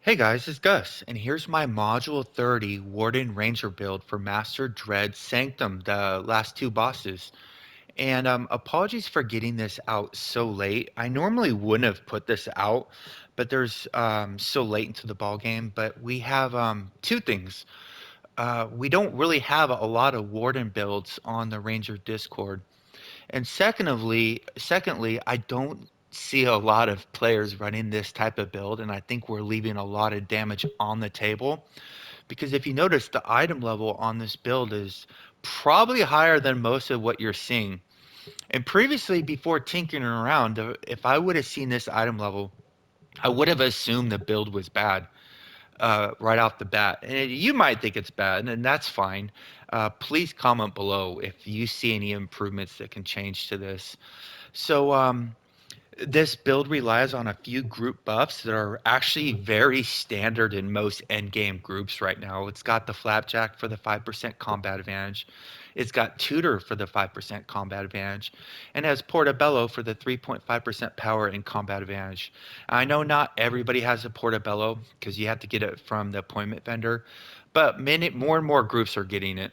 Hey guys, it's Gus, and here's my Module 30 Warden Ranger build for Master Dread Sanctum, the last two bosses. And apologies for getting this out so late. I normally wouldn't have put this out, but there's so late into the ball game. But we have two things. We don't really have a lot of Warden builds on the Ranger Discord. And secondly, I don't see a lot of players running this type of build, and I think we're leaving a lot of damage on the table. Because if you notice, the item level on this build is probably higher than most of what you're seeing. And previously, before tinkering around, if I would have seen this item level, I would have assumed the build was bad right off the bat. And you might think it's bad, and that's fine. Please comment below if you see any improvements that can change to this. So, this build relies on a few group buffs that are actually very standard in most endgame groups right now. It's got the Flapjack for the 5% combat advantage. It's got Tutor for the 5% combat advantage. And it has Portobello for the 3.5% power and combat advantage. I know not everybody has a Portobello because you have to get it from the appointment vendor, but more and more groups are getting it.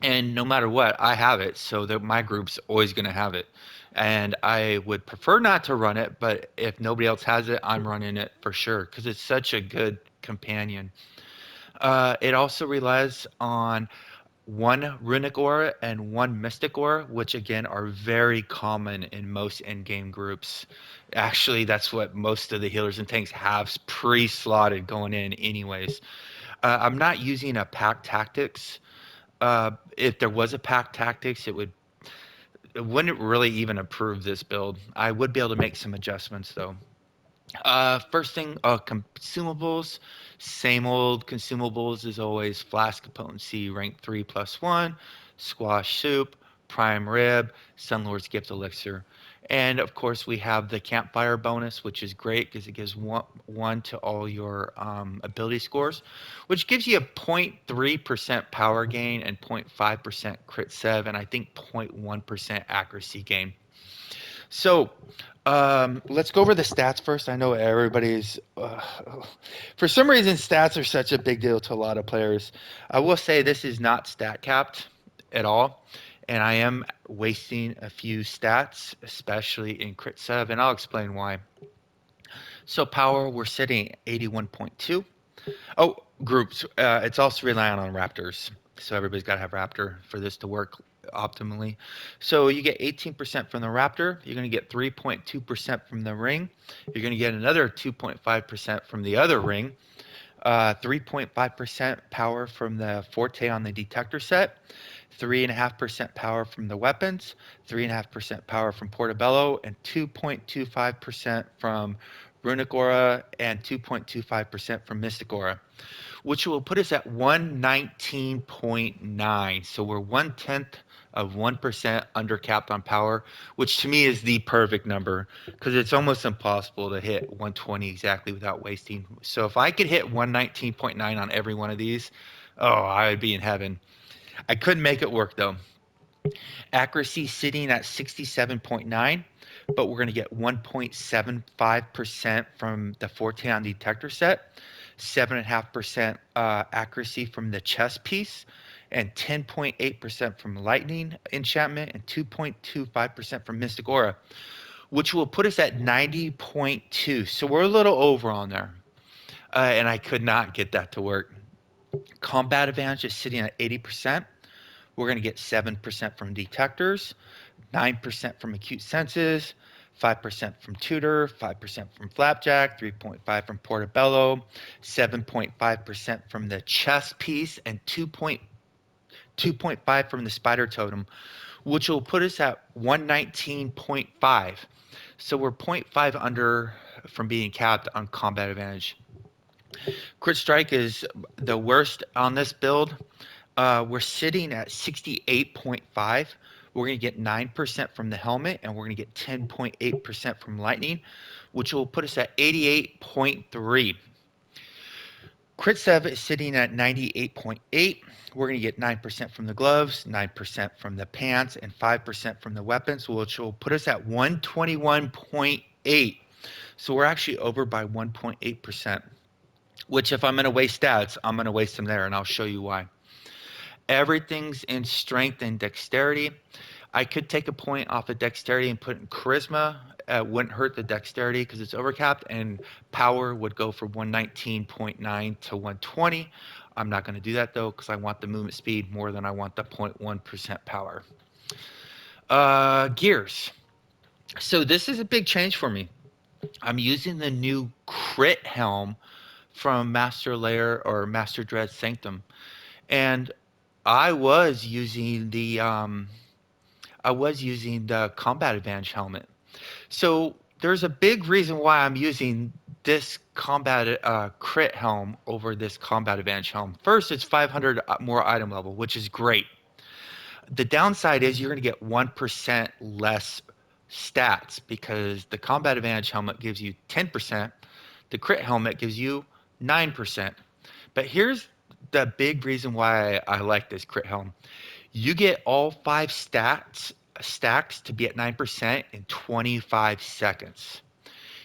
And no matter what, I have it, so that my group's always going to have it. And I would prefer not to run it, but if nobody else has it, I'm running it for sure because it's such a good companion. It also relies on one runic aura and one mystic aura, which again are very common in most endgame groups. Actually, that's what most of the healers and tanks have pre-slotted going in, anyways. I'm not using a pack tactics. If there was a pack tactics, it wouldn't really even approve this build. I would be able to make some adjustments though. First thing, consumables. Same old consumables as always. Flask of potency, rank 3+1. Squash soup, prime rib, Sunlord's gift elixir. And of course, we have the campfire bonus, which is great because it gives one to all your ability scores, which gives you a 0.3% power gain and 0.5% crit sev, and I think 0.1% accuracy gain. So, let's go over the stats first. I know everybody's, for some reason, stats are such a big deal to a lot of players. I will say this is not stat capped at all, and I am wasting a few stats, especially in crit sev, and I'll explain why. So, power, we're sitting at 81.2. Oh, groups. It's also relying on raptors. So everybody's got to have raptor for this to work optimally. So you get 18% from the raptor. You're going to get 3.2% from the ring. You're going to get another 2.5% from the other ring. 3.5% power from the forte on the detector set. 3.5% power from the weapons, 3.5% power from Portobello, and 2.25% from Runic Aura and 2.25% from Mystic Aura, which will put us at 119.9. So we're 1/10 of 1% undercapped on power, which to me is the perfect number because it's almost impossible to hit 120 exactly without wasting. So if I could hit 119.9 on every one of these, oh, I would be in heaven. I couldn't make it work though. Accuracy sitting at 67.9, but we're going to get 1.75% from the Forte on detector set, 7.5% accuracy from the chess piece, and 10.8% from lightning enchantment, and 2.25% from mystic aura, which will put us at 90.2. So we're a little over on there. And I could not get that to work. Combat advantage is sitting at 80%. We're going to get 7% from detectors, 9% from acute senses, 5% from tutor, 5% from flapjack, 3.5 from portobello, 7.5% from the chess piece, and 2.5 from the spider totem, which will put us at 119.5. So we're zero point 0.5 under from being capped on combat advantage. Crit strike is the worst on this build. We're sitting at 68.5. We're going to get 9% from the helmet, and we're going to get 10.8% from lightning, which will put us at 88.3. Crit sev is sitting at 98.8. We're going to get 9% from the gloves, 9% from the pants, and 5% from the weapons, which will put us at 121.8. So we're actually over by 1.8%. which if I'm going to waste stats, I'm going to waste them there, and I'll show you why. Everything's in strength and dexterity. I could take a point off of dexterity and put it in charisma. Wouldn't hurt the dexterity because it's overcapped, and power would go from 119.9 to 120. I'm not going to do that though because I want the movement speed more than I want the 0.1% power. Gears. So this is a big change for me. I'm using the new crit helm from Master Lair or Master Dread Sanctum, and I was using the combat advantage helmet. So there's a big reason why I'm using this combat crit helm over this combat advantage helm. First, it's 500 more item level, which is great. The downside is you're going to get 1% less stats because the combat advantage helmet gives you 10%, the crit helmet gives you 9%. But here's the big reason why I like this crit helm. You get all 5 stacks to be at 9% in 25 seconds.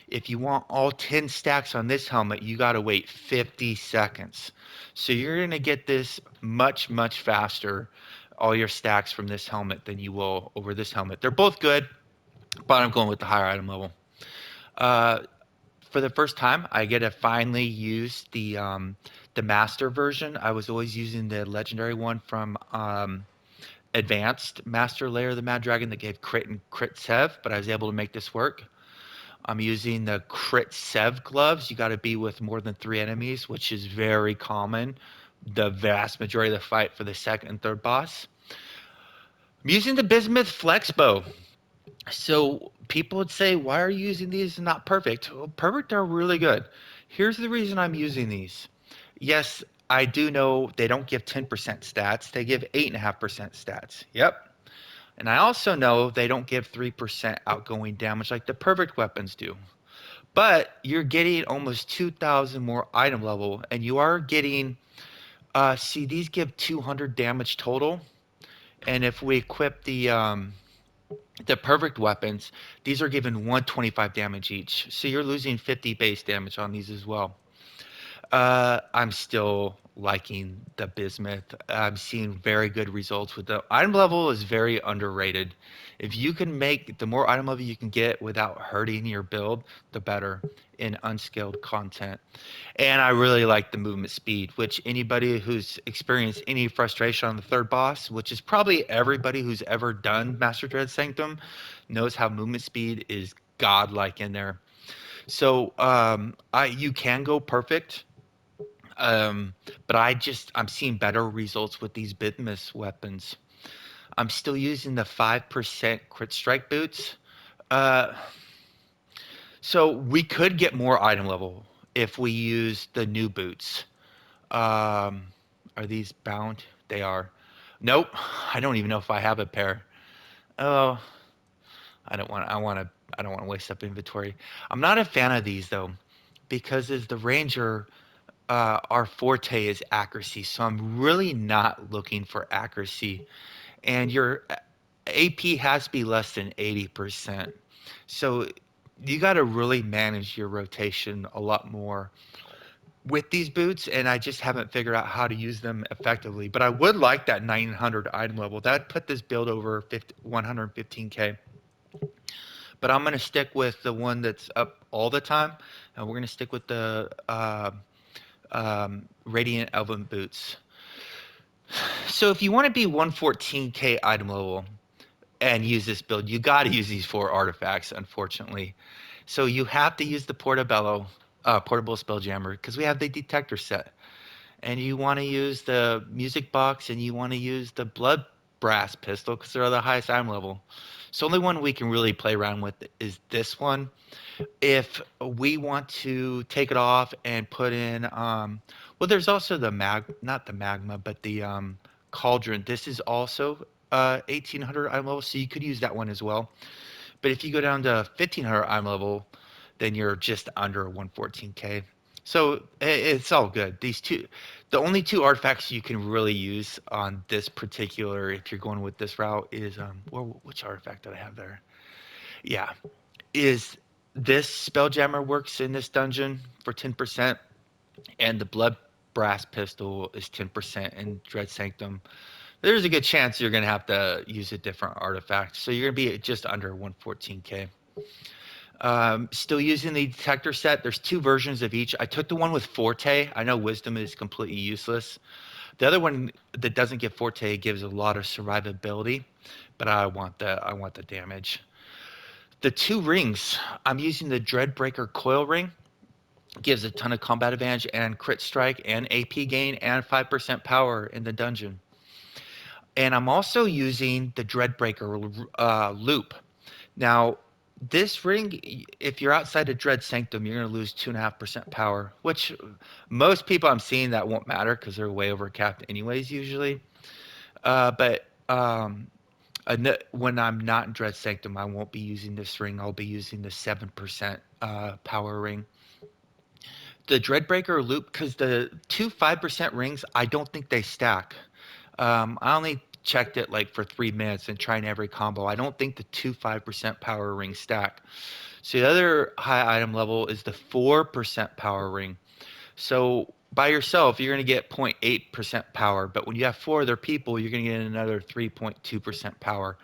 If you want all 10 stacks on this helmet, you got to wait 50 seconds. So you're going to get this much, much faster, all your stacks from this helmet than you will over this helmet. They're both good, but I'm going with the higher item level. Uh, for the first time, I get to finally use the master version. I was always using the legendary one from advanced master layer of the Mad Dragon that gave crit and crit sev, but I was able to make this work. I'm using the crit sev gloves. You got to be with more than 3 enemies, which is very common. The vast majority of the fight for the second and third boss. I'm using the bismuth flex bow. So people would say, why are you using these not perfect? Well, perfect are really good. Here's the reason I'm using these. Yes, I do know they don't give 10% stats. They give 8.5% stats. Yep. And I also know they don't give 3% outgoing damage like the perfect weapons do. But you're getting almost 2,000 more item level, and you are getting, see, these give 200 damage total. And if we equip the perfect weapons, these are given 125 damage each. So you're losing 50 base damage on these as well. I'm still liking the bismuth. I'm seeing very good results with the item level is very underrated. If you can make the more item level you can get without hurting your build, the better in unskilled content. And I really like the movement speed, which anybody who's experienced any frustration on the third boss, which is probably everybody who's ever done Master Dread Sanctum, knows how movement speed is godlike in there. So you can go perfect, um, but I'm seeing better results with these Bitmus weapons. I'm still using the 5% crit strike boots. Uh, so we could get more item level if we use the new boots. Um, are these bound? They are. Nope. I don't even know if I have a pair. Oh, I don't want. I want to. I don't want to waste up inventory. I'm not a fan of these though, because as the ranger, our forte is accuracy. So I'm really not looking for accuracy. And your AP has to be less than 80%. So you got to really manage your rotation a lot more with these boots, and I just haven't figured out how to use them effectively. But I would like that 900 item level. That'd put this build over 115k. But I'm going to stick with the one that's up all the time, and we're going to stick with the Radiant Elven boots. So if you want to be 114k item level and use this build, you got to use these 4 artifacts, unfortunately. So you have to use the portable spelljammer, because we have the detector set. And you want to use the music box, and you want to use the blood brass pistol because they're the highest item level. So only one we can really play around with is this one. If we want to take it off and put in, well, there's also the not the magma, but the cauldron. This is also 1800 item level, so you could use that one as well. But if you go down to 1500 item level, then you're just under 114k. So it's all good. The only 2 artifacts you can really use on this particular, if you're going with this route, is which artifact did I have there? Yeah, is this Spelljammer works in this dungeon for 10%, and the blood brass pistol is 10% in Dread Sanctum. There's a good chance you're going to have to use a different artifact. So you're going to be just under 114k. Still using the detector set. There's two versions of each. I took the one with Forte. I know Wisdom is completely useless. The other one that doesn't give Forte gives a lot of survivability, but I want the damage. The two rings. I'm using the Dreadbreaker Coil Ring. Gives a ton of combat advantage and crit strike and AP gain and 5% power in the dungeon. And I'm also using the Dreadbreaker loop. Now, this ring, if you're outside of Dread Sanctum, you're going to lose 2.5% power, which most people I'm seeing that won't matter because they're way over capped anyways, usually. But when I'm not in Dread Sanctum, I won't be using this ring. I'll be using the 7% power ring. The Dreadbreaker loop, because the two 5% rings, I don't think they stack. I only checked it like for 3 minutes and trying every combo. I don't think the two 5% power rings stack. So the other high item level is the 4% power ring. So by yourself, you're going to get 0.8% power, but when you have four other people, you're going to get another 3.2% power.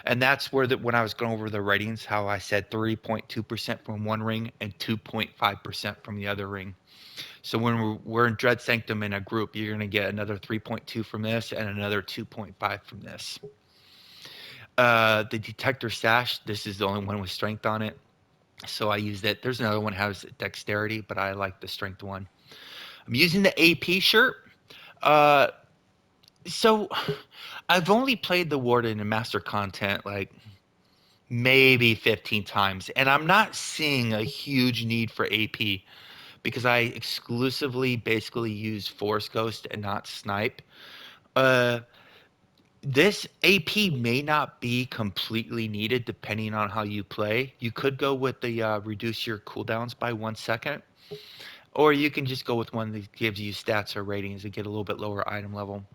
And that's where when I was going over the ratings, how I said 3.2% from one ring and 2.5% from the other ring. So when we're in Dread Sanctum in a group, you're going to get another 3.2 from this and another 2.5 from this. The Detector Sash, this is the only one with strength on it. So I used it. There's another one that has dexterity, but I like the strength one. I'm using the AP shirt. Uh, so I've only played the Warden in Master Content like maybe 15 times, and I'm not seeing a huge need for AP because I exclusively basically use Force Ghost and not Snipe. Uh, this AP may not be completely needed depending on how you play. You could go with the reduce your cooldowns by 1 second, or you can just go with one that gives you stats or ratings and get a little bit lower item level.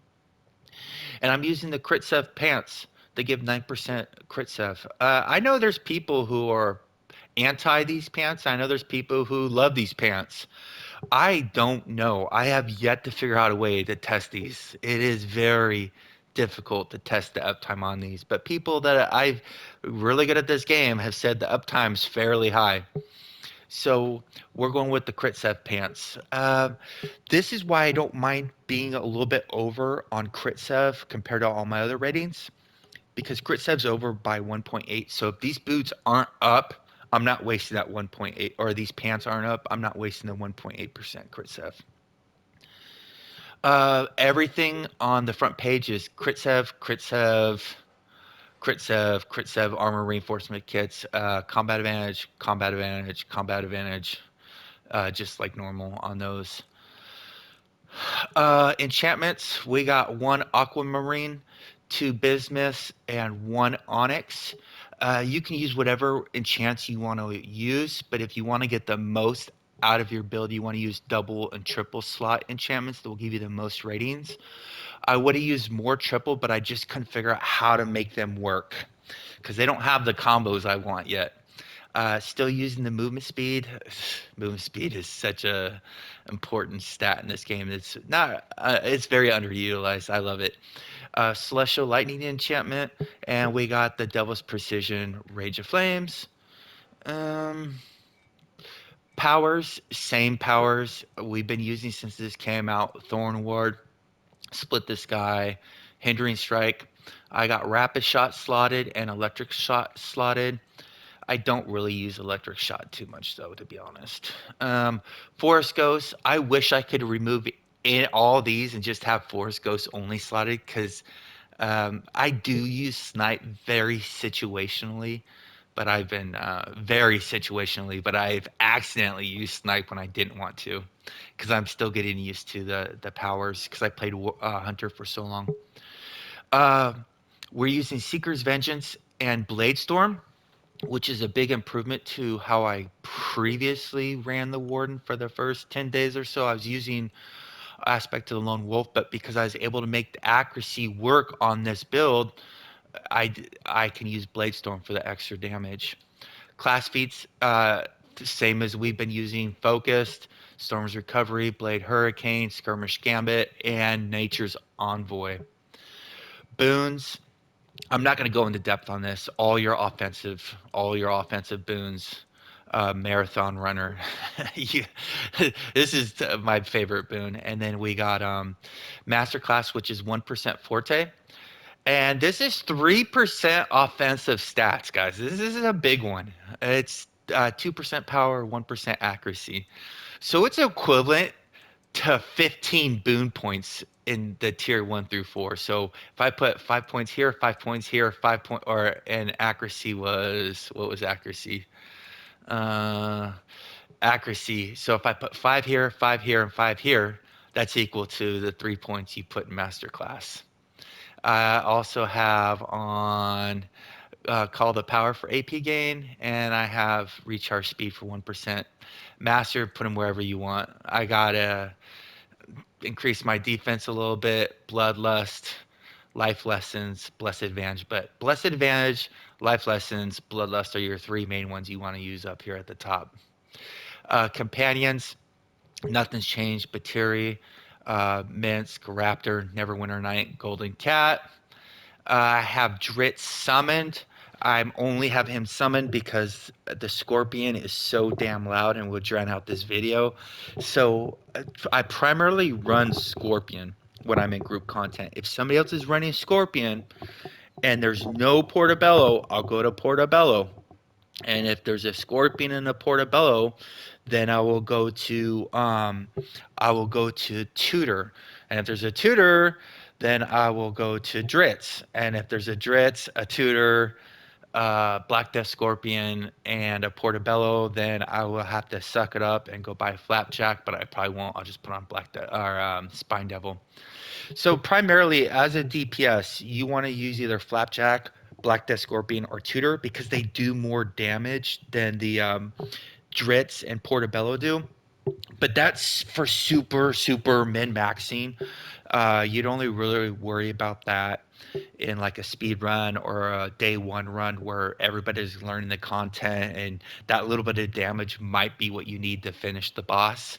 And I'm using the Crit Sev pants. They give 9% Crit Sev. I know there's people who are anti these pants. I know there's people who love these pants. I don't know. I have yet to figure out a way to test these. It is very difficult to test the uptime on these, but people that I've really good at this game have said the uptime's fairly high. So we're going with the Crit Sev pants. This is why I don't mind being a little bit over on Crit Sev compared to all my other ratings, because Crit Sev's over by 1.8. So if these boots aren't up, I'm not wasting that 1.8, or these pants aren't up, I'm not wasting the 1.8% Crit Sev. Everything on the front page is Crit Sev, Crit Sev, Crit Sev, Crit Sev armor reinforcement kits, combat advantage, combat advantage, combat advantage, just like normal on those. Enchantments, we got one aquamarine, two bismuth, and one onyx. You can use whatever enchants you want to use, but if you want to get the most out of your build, you want to use double and triple slot enchantments that will give you the most ratings. I would have used more triple, but I just couldn't figure out how to make them work because they don't have the combos I want yet. Still using the movement speed. Movement speed is such a important stat in this game. It's not. It's very underutilized. I love it. Celestial lightning enchantment, and we got the Devil's Precision Rage of Flames. Um, Powers, same powers we've been using since this came out. Thorn Ward, Split the Sky, Hindering Strike. I got Rapid Shot slotted and Electric Shot slotted. I don't really use electric shot too much though, to be honest. Forest Ghost, I wish I could remove all these and just have Forest Ghost only slotted because I do use Snipe very situationally, but I've been very situationally, but I've accidentally used Snipe when I didn't want to because I'm still getting used to the powers because I played Hunter for so long. Uh, we're using Seeker's Vengeance and Blade Storm, which is a big improvement to how I previously ran the Warden for the first 10 days or so. I was using Aspect of the Lone Wolf, but because I was able to make the accuracy work on this build, I can use Blade Storm for the extra damage. Class feats, same as we've been using: Focused, Storm's Recovery, Blade Hurricane, Skirmish Gambit, and Nature's Envoy. Boons, I'm not going to go into depth on this. All your offensive boons. Marathon runner. You, this is my favorite boon. And then we got Masterclass, which is 1% forte. And this is 3% offensive stats, guys. This is a big one. It's 2% power, 1% accuracy. So it's equivalent to 15 boon points in the tier 1 through 4. So if I put 5 points here, 5 points here, 5 point, or and accuracy was, what was accuracy? Uh, Accuracy. So if I put 5 here, 5 here, and 5 here, that's equal to the 3 points you put in Masterclass. I also have on Call the Power for AP gain, and I have Recharge Speed for 1%. Master, put them wherever you want. I gotta increase my defense a little bit. Bloodlust, Life Lessons, Blessed Advantage. But Blessed Advantage, Life Lessons, Bloodlust are your three main ones you want to use up here at the top. Companions, nothing's changed. Batiri, Minsk, Raptor, Neverwinter Knight, Golden Cat. I have Dritz summoned. I only have him summoned because the Scorpion is so damn loud and would drown out this video. So I primarily run Scorpion when I'm in group content. If somebody else is running Scorpion and there's no Portobello, I'll go to Portobello. And if there's a Scorpion and a Portobello, then I will go to Tutor. And if there's a Tutor, then I will go to Dritz. And if there's a Dritz, a Tutor, Black Death Scorpion, and a Portobello, then I will have to suck it up and go buy Flapjack, but I probably won't. I'll just put on Spine Devil. So primarily as a DPS, you want to use either Flapjack, Black Death Scorpion, or Tutor because they do more damage than the Dritz and Portobello do. But that's for super min-maxing. You'd only really worry about that in like a speed run or a day one run where everybody's learning the content and that little bit of damage might be what you need to finish the boss.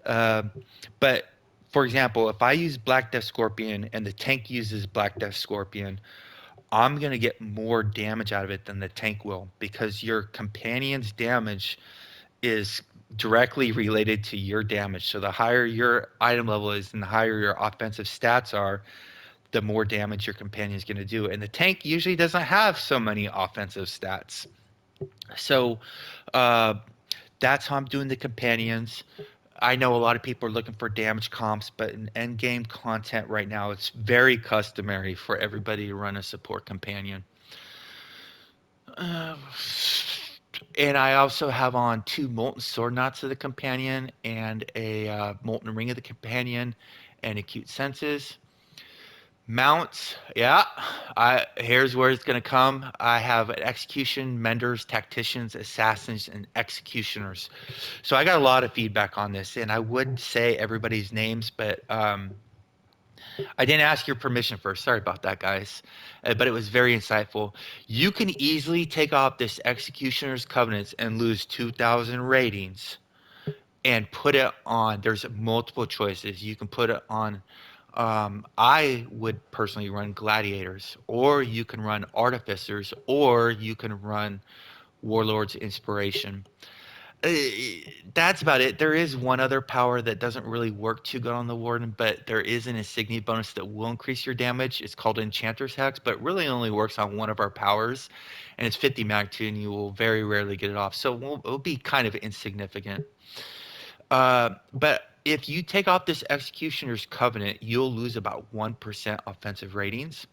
Um, but for example, if I use Black Death Scorpion and the tank uses Black Death Scorpion, I'm going to get more damage out of it than the tank will because your companion's damage is directly related to your damage. So the higher your item level is and the higher your offensive stats are, the more damage your companion is going to do. And the tank usually doesn't have so many offensive stats. So uh, that's how I'm doing the companions. I know a lot of people are looking for damage comps, but in end game content right now, it's very customary for everybody to run a support companion. Uh, and I also have on 2 Molten Sword Knots of the companion and a Molten Ring of the companion and Acute Senses. Mounts, yeah. Here's where it's gonna come. I have execution, menders, tacticians, assassins, and executioners. So I got a lot of feedback on this, and I would say everybody's names, but I didn't ask your permission first. Sorry about that, guys. But it was very insightful. You can easily take off this executioner's covenants and lose 2,000 ratings and put it on. There's multiple choices. You can put it on. I would personally run gladiators, or you can run artificers, or you can run warlord's inspiration. Uh, that's about it. There is one other power that doesn't really work too good on the warden, but there is an insignia bonus that will increase your damage. It's called Enchanter's Hex, but it really only works on one of our powers, and it's 50 magnitude, and you will very rarely get it off. So it'll be kind of insignificant. But if you take off this Executioner's Covenant, you'll lose about 1% offensive ratings.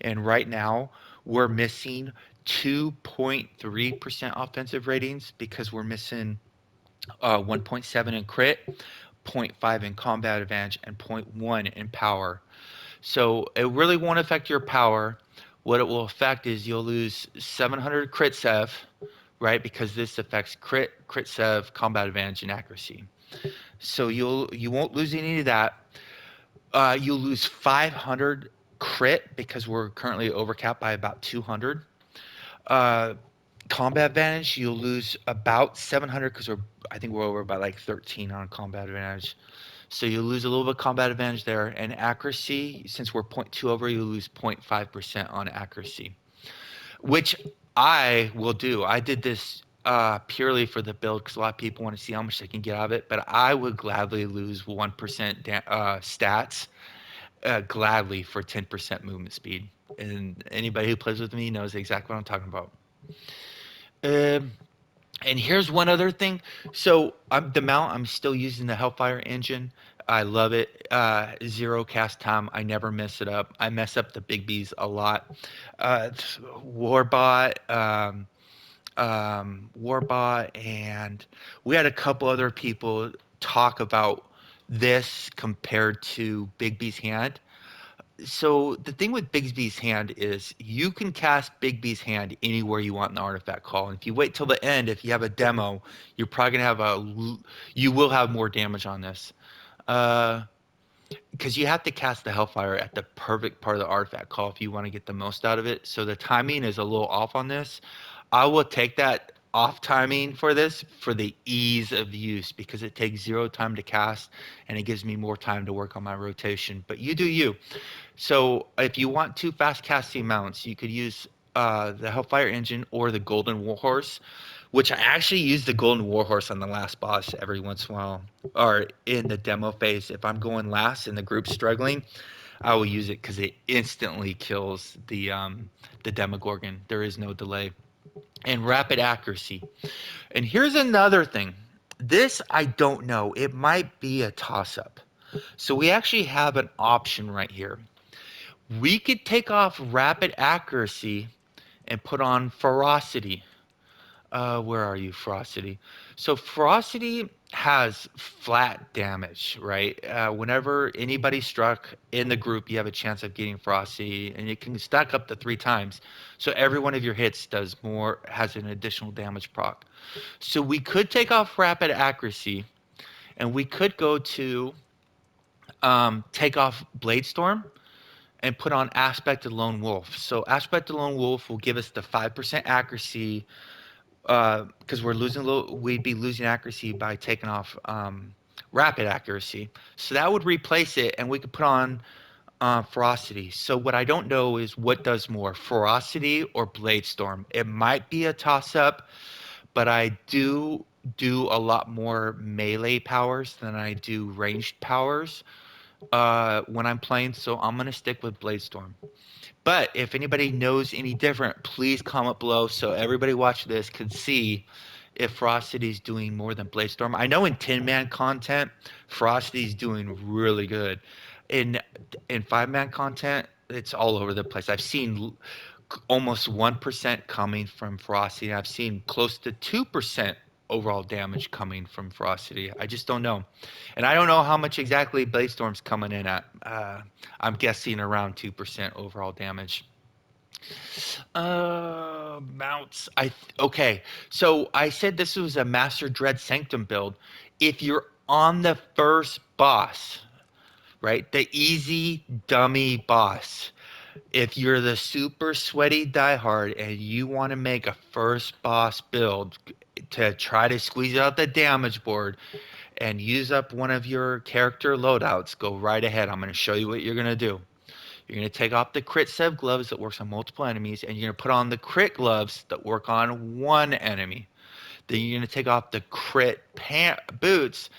And right now, we're missing 2.3% offensive ratings because we're missing 1.7 in crit, zero point 0.5 in combat advantage, and zero point 0.1 in power. So it really won't affect your power. What it will affect is you'll lose 700 crit sev, right? Because this affects crit sev, combat advantage, and accuracy. So you won't lose any of that. You'll lose 500 crit because we're currently overcapped by about 200. Uh, Combat advantage, you'll lose about 700 because I think we're over by like 13 on combat advantage. So you lose a little bit of combat advantage there. And accuracy, since we're zero point 0.2 over, you lose 0.5% on accuracy, which I will do. I did this purely for the build because a lot of people want to see how much they can get out of it. But I would gladly lose 1% stats, gladly for 10% movement speed. And anybody who plays with me knows exactly what I'm talking about. Um, And here's one other thing. So the mount, I'm still using the Hellfire engine. I love it. Zero cast time. I never mess it up. I mess up the big Bs a lot. Warbot, Warbot, and we had a couple other people talk about this compared to Big B's hand. So the thing with Bigsby's hand is you can cast Bigby's hand anywhere you want in the artifact call. And if you wait till the end, if you have a demo, you're probably gonna have you will have more damage on this. Uh, because you have to cast the Hellfire at the perfect part of the artifact call if you want to get the most out of it. So the timing is a little off on this. I will take that off timing for this for the ease of use because it takes zero time to cast and it gives me more time to work on my rotation. But you do you. So if you want two fast casting mounts, you could use the Hellfire engine or the Golden Warhorse, which I actually use the Golden Warhorse on the last boss every once in a while, or in the demo phase. If I'm going last and the group's struggling, I will use it because it instantly kills the Demogorgon. There is no delay. And rapid accuracy. And here's another thing. This I don't know. It might be a toss up. So we actually have an option right here. We could take off rapid accuracy and put on ferocity. Where are you, ferocity? So ferocity has flat damage, right? Whenever anybody struck in the group, you have a chance of getting ferocity, and it can stack up to 3 times. So every one of your hits does more, has an additional damage proc. So we could take off rapid accuracy, and we could go to take off blade storm and put on Aspect of Lone Wolf. So Aspect of Lone Wolf will give us the 5% accuracy because we're losing a little. We'd be losing accuracy by taking off rapid accuracy. So that would replace it, and we could put on ferocity. So what I don't know is what does more, ferocity or blade storm. It might be a toss up, but I do a lot more melee powers than I do ranged powers when I'm playing. So I'm gonna stick with blade storm. But if anybody knows any different, please comment below so everybody watching this can see if Frostity's doing more than Bladestorm. I know in 10-man content, Frostity's doing really good. In 5-man content, it's all over the place. I've seen almost 1% coming from Ferocity. I've seen close to 2% overall damage coming from Ferocity. I just don't know. And I don't know how much exactly Bladestorm's coming in at. I'm guessing around 2% overall damage. Mounts. Okay. So I said this was a Master Dread Sanctum build. If you're on the first boss, right? The easy dummy boss. If you're the super sweaty diehard and you want to make a first boss build to try to squeeze out the damage board and use up one of your character loadouts, go right ahead. I'm going to show you what you're going to do. You're going to take off the crit sev gloves that works on multiple enemies, and you're going to put on the crit gloves that work on one enemy. Then you're going to take off the crit boots,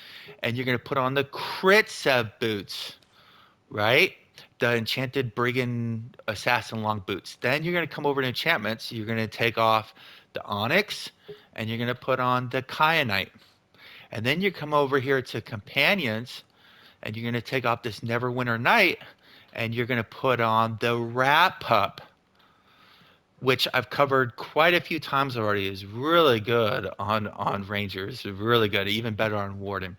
and you're going to put on the crit sev boots, right? The enchanted brigand assassin long boots. Then you're going to come over to enchantments. You're going to take off the onyx, and you're going to put on the kyanite. And then you come over here to companions, and you're going to take off this Neverwinter Night, and you're going to put on the Rat Pup, which I've covered quite a few times already. Is really good on Rangers, really good, even better on Warden.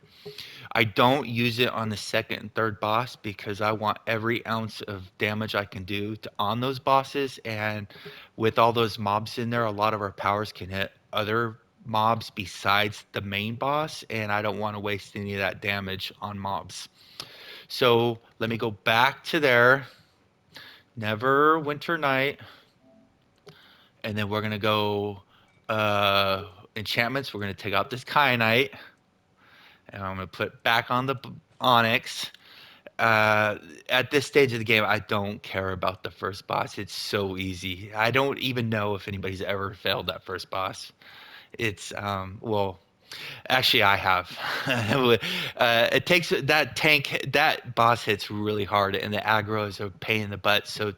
I don't use it on the second and third boss because I want every ounce of damage I can do on those bosses, and with all those mobs in there, a lot of our powers can hit other mobs besides the main boss, and I don't want to waste any of that damage on mobs. So let me go back to there. Neverwinter Night. And then we're going to go Uh, Enchantments. We're gonna take out this Kyanite, and I'm gonna put back on the Onyx. Uh, at this stage of the game, I don't care about the first boss. It's so easy. I don't even know if anybody's ever failed that first boss. It's well, actually, I have. It takes that tank. That boss hits really hard, and the aggro is a pain in the butt. So,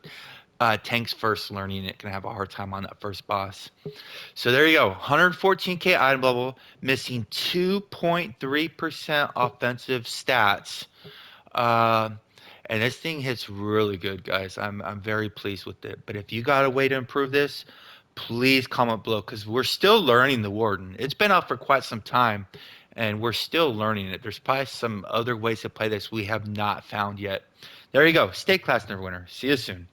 tanks first learning it can have a hard time on that first boss. So there you go, 114k item level, missing 2.3% offensive stats. Um, and this thing hits really good, guys. I'm very pleased with it. But if you got a way to improve this, please comment below because we're still learning the Warden. It's been out for quite some time, and we're still learning it. There's probably some other ways to play this we have not found yet. There you go. Stay class, Neverwinter. See you soon.